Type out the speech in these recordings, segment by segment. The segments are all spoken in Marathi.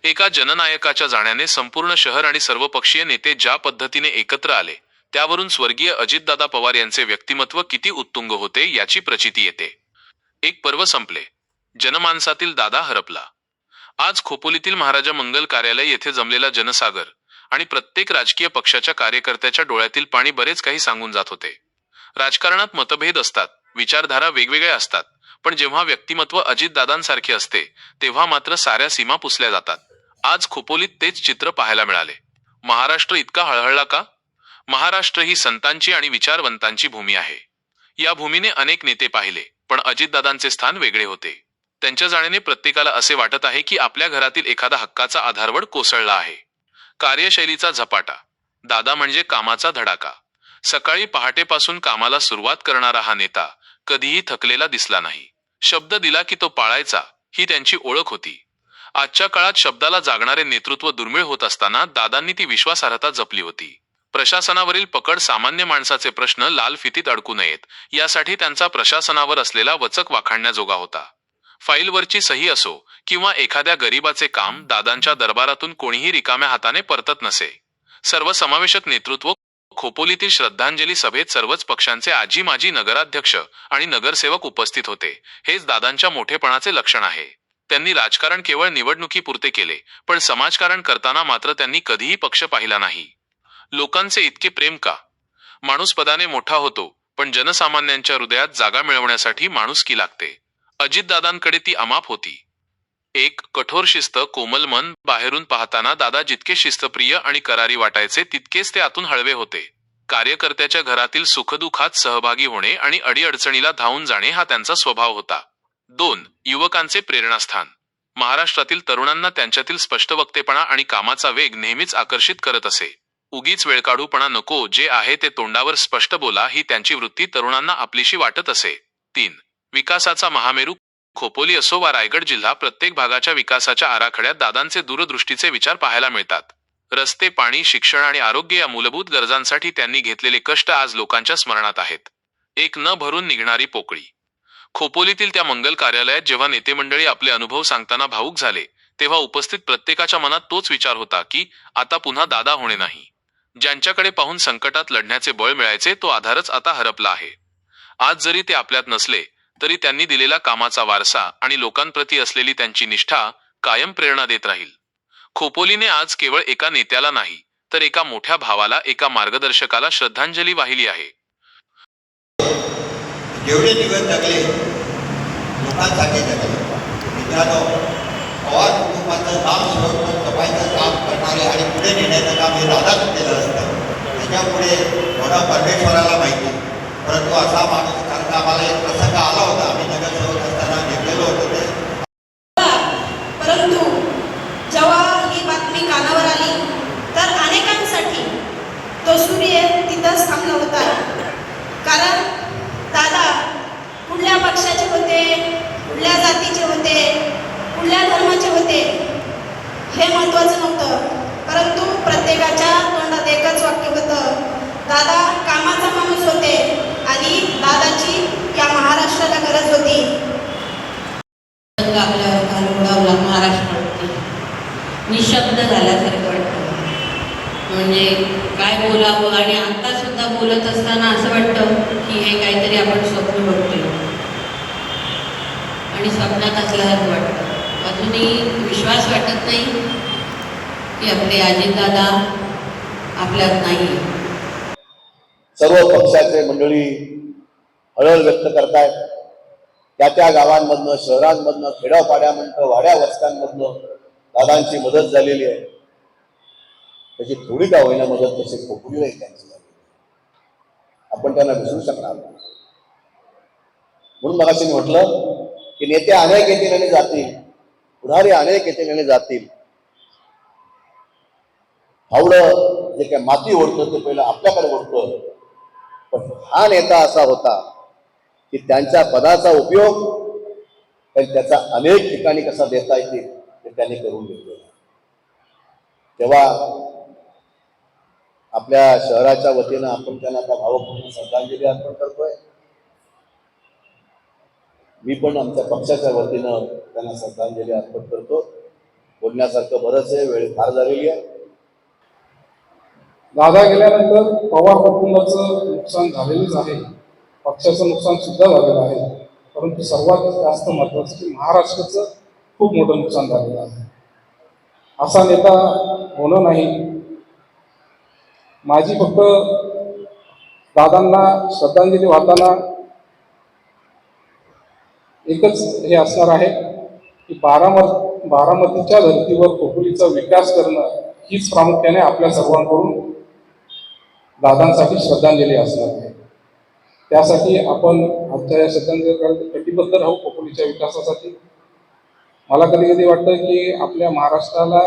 एका जननायकाच्या जाण्याने संपूर्ण शहर आणि सर्वपक्षीय नेते ज्या पद्धतीने एकत्र आले, त्यावरून स्वर्गीय अजितदादा पवार यांचे व्यक्तिमत्व किती उत्तुंग होते याची प्रचिती येते. एक पर्व संपले. जनमानसातील दादा हरपला. आज खोपोलीतील महाराजा मंगल कार्यालय येथे जमलेला जनसागर आणि प्रत्येक राजकीय पक्षाच्या कार्यकर्त्याच्या डोळ्यातील पाणी बरेच काही सांगून जात होते. राजकारणात मतभेद असतात, विचारधारा वेगवेगळ्या असतात, पण जेव्हा व्यक्तिमत्व अजितदादांसारखे असते, तेव्हा मात्र साऱ्या सीमा पुसल्या जातात. आज खोपोलीत तेच चित्र पाहायला मिळाले. महाराष्ट्र इतका हळहळला का? महाराष्ट्र ही संतांची आणि विचारवंतांची भूमी आहे. या भूमीने अनेक नेते पाहिले, पण अजितदादांचे स्थान वेगळे होते. त्यांच्या जाण्याने प्रत्येकाला असे वाटत आहे की आपल्या घरातील एखादा हक्काचा आधारवड कोसळला आहे. कार्यशैलीचा झपाटा. दादा म्हणजे कामाचा धडाका. सकाळी पहाटेपासून कामाला सुरुवात करणारा हा नेता कधीही थकलेला दिसला नाही. शब्द दिला की तो पाळायचा, ही त्यांची ओळख होती. आजच्या काळात शब्दाला जागणारे नेतृत्व दुर्मिळ होत असताना दादांनी ती विश्वासार्हता जपली होती. प्रशासनावरील पकड सामान्य माणसाचे प्रश्न लाल फितीत अडकू नयेत, यासाठी त्यांचा प्रशासनावर असलेला वचक वाखाणण्याजोगा होता. फाईलवरची सही असो किंवा एखाद्या गरीबाचे काम, दादांच्या दरबारातून कोणीही रिकाम्या हाताने परतत नसे. सर्वसमावेशक नेतृत्व. खोपोलीतील श्रद्धांजली सभेत सर्वच पक्षांचे आजी माजी नगराध्यक्ष आणि नगरसेवक उपस्थित होते. हेच दादांच्या मोठेपणाचे लक्षण आहे. त्यांनी राजकारण केवळ निवडणुकीपुरते केले, पण समाजकारण करताना मात्र त्यांनी कधीही पक्ष पाहिला नाही. लोकांचे इतके प्रेम का? माणूस पदाने मोठा होतो, पण जनसामान्यांच्या हृदयात जागा मिळवण्यासाठी माणुसकी लागते. अजितदादांकडे ती अमाप होती. एक कठोर शिस्त, कोमल मन. बाहेरून पाहताना दादा जितके शिस्तप्रिय आणि करारी वाटायचे, तितकेच ते आतून हळवे होते. कार्यकर्त्याच्या घरातील सुखदुःखात सहभागी होणे आणि अडीअडचणीला धावून जाणे हा त्यांचा स्वभाव होता. 2. युवकांचे प्रेरणास्थान. महाराष्ट्रातील तरुणांना त्यांच्यातील स्पष्टवक्तेपणा आणि कामाचा वेग नेहमीच आकर्षित करत असे. उगीच वेळकाढूपणा नको, जे आहे ते तोंडावर स्पष्ट बोला, ही त्यांची वृत्ती तरुणांना आपलीशी वाटत असे. 3. विकासाचा महामेरू. खोपोली असो वा रायगड जिल्हा, प्रत्येक भागाच्या विकासाच्या आराखड्यात दादांचे दूरदृष्टीचे विचार पाहायला मिळतात. रस्ते, पाणी, शिक्षण आणि आरोग्य या मूलभूत गरजांसाठी त्यांनी घेतलेले कष्ट आज लोकांच्या स्मरणात आहेत. एक न भरून निघणारी पोकळी. खोपोलीतील त्या मंगल कार्यालयात जेव्हा नेते मंडळी आपले अनुभव सांगताना भावुक झाले, तेव्हा उपस्थित प्रत्येकाच्या मनात तोच विचार होता की आता पुन्हा दादा होणे नाही. ज्यांच्याकडे पाहून संकटात लढण्याचे बळ मिळायचे, तो आधारच आता हरपला आहे. आज जरी ते आपल्यात नसले, तरी त्यांनी दिलेला कामाचा वारसा आणि लोकांप्रती असलेली त्यांची निष्ठा कायम प्रेरणा देत राहील. खोपोलीने आज केवळ एका नेत्याला नाही, तर एका मोठ्या भावाला, एका मार्गदर्शकाला श्रद्धांजली वाहिली आहे. जेवढे दिवस जगले, लोकांसाठी जगले. मित्रांनो, पवार कुटुंबाचं नाम सुरक्षित जपायचं काम करणारे आणि पुढे नेण्याचं काम हे दादाच केलं असतं. त्याच्यापुढे थोडा परमेश्वराला माहिती. परंतु असा माणूस, कारण आम्हाला एक प्रसंग आला होता, आम्ही नगरसेवक असताना घेतलेलं होतं ते. परंतु जेव्हा ही बातमी कानावर आली, तर अनेकांसाठी तो सूर्य तिथंच थांबला होता. कारण दादा कुठल्या पक्षाचे होते, कुठल्या जातीचे होते, कुठल्या धर्माचे होते, हे महत्त्वाचं नव्हतं. परंतु प्रत्येकाच्या तोंडात एकच वाक्य होतं, दादा कामाचा माणूस होते आणि दादाची या महाराष्ट्राला गरज होती. आपल्यावर घालवला महाराष्ट्रावरती निशब्द झाल्यासारखं वाटतं. म्हणजे काय बोलावं, आणि आता सुद्धा बोलत असताना असं वाटतं की हे काहीतरी आपण स्वप्न बघतोय आणि स्वप्नात असल्यासारखं वाटतं. अजूनही विश्वास वाटत नाही की आपले अजितदादा आपल्यात नाही. सर्व पक्षाचे मंडळी हळहळ व्यक्त करतायत. त्या गावांमधनं, शहरांमधनं, खेड्यापाड्यामधनं, वाड्या वस्त्यांमधनं दादांची मदत झालेली आहे. त्याची थोडी का होईना मदत तशी खोपोलीला त्यांची झाली. आपण त्यांना विसरू शकणार नाही. म्हणून मगाशी म्हटलं की नेते अनेक येतील आणि जातील, पुढारी अनेक येतील आणि जातील. आवडं जे काय माती ओढतं ते पहिलं आपल्याकडे ओढतं. पण हा नेता असा होता की त्यांच्या पदाचा उपयोग त्याचा अनेक ठिकाणी कसा देता येतील ते त्यांनी करून घेतलेला. तेव्हा आपल्या शहराच्या वतीनं आपण त्यांना आता भावपूर्ण श्रद्धांजली अर्पण करतोय. मी पण आमच्या पक्षाच्या वतीनं त्यांना श्रद्धांजली अर्पण करतो. बोलण्यासारखं बरंच आहे, वेळ फार झालेली आहे. दादा गेल्यानंतर पवार कुटुंबाचं नुकसान झालेलंच आहे, पक्षाचं नुकसान सुद्धा झालेलं आहे. परंतु सर्वात जास्त महत्त्वाचं की महाराष्ट्राचं खूप मोठं नुकसान झालेलं आहे. असा नेता होणं नाही. माझी फक्त दादांना श्रद्धांजली वाहताना एकच हे असणार आहे की बारामतीच्या धर्तीवर खोपोलीचा विकास करणं हीच प्रामुख्याने आपल्या सर्वांकडून दादांसाठी श्रद्धांजली असणार आहे. त्यासाठी आपण आजच्या या श्रद्धांजली कटिबद्ध राहू खोपोलीच्या विकासासाठी. मला कधी कधी वाटतं की आपल्या महाराष्ट्राला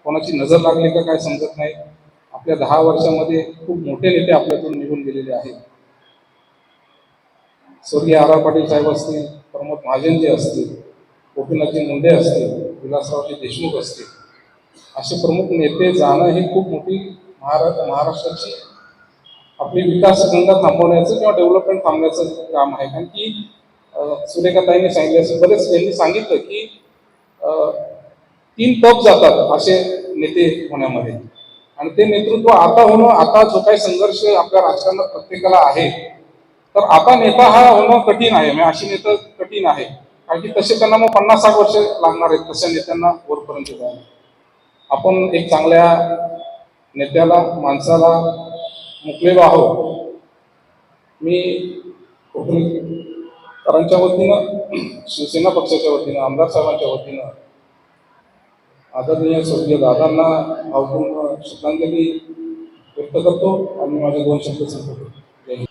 कोणाची नजर लागली का काय समजत नाही. आपल्या 10 वर्षामध्ये खूप मोठे नेते आपल्यातून निघून गेलेले आहेत. स्वर्गीय आर पाटील साहेब असतील, प्रमोद महाजनजी असतील, गोपीनाथजी मुंडे असतील, विलासरावजी देशमुख असतील, असे प्रमुख नेते जाणं ही खूप मोठी महाराष्ट्राची आपली विकास गंगा थांबवण्याचं किंवा डेव्हलपमेंट थांबण्याचं काम आहे. कारण की सुरेखाताईंनी सांगितलं असेल, बरेच यांनी सांगितलं की 3 टप जातात असे नेते होण्यामध्ये. आणि ते नेतृत्व आता होणं, आता जो काही संघर्ष आपल्या राजकारणात प्रत्येकाला आहे, तर आता नेता हा होणं कठीण आहे. म्हणजे अशी नेतं कठीण आहे, कारण की तसे त्यांना मग 50-60 वर्ष लागणार आहेत तशा नेत्यांना वरपर्यंत जायला. आपण एक चांगल्या नेत्याला, माणसाला मुकलेलो आहोत. मी कोकणकरांच्या वतीनं, शिवसेना पक्षाच्या वतीनं, आमदार साहेबांच्या वतीनं आदरणीय स्वर्गीय दादांना भावपूर्ण श्रद्धांजली व्यक्त करतो आणि माझे 2 शब्द सांगतो. जय हिंद.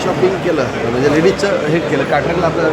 शॉपिंग केलं म्हणजे लेडीजचं हे केलं काठायला आपल्याला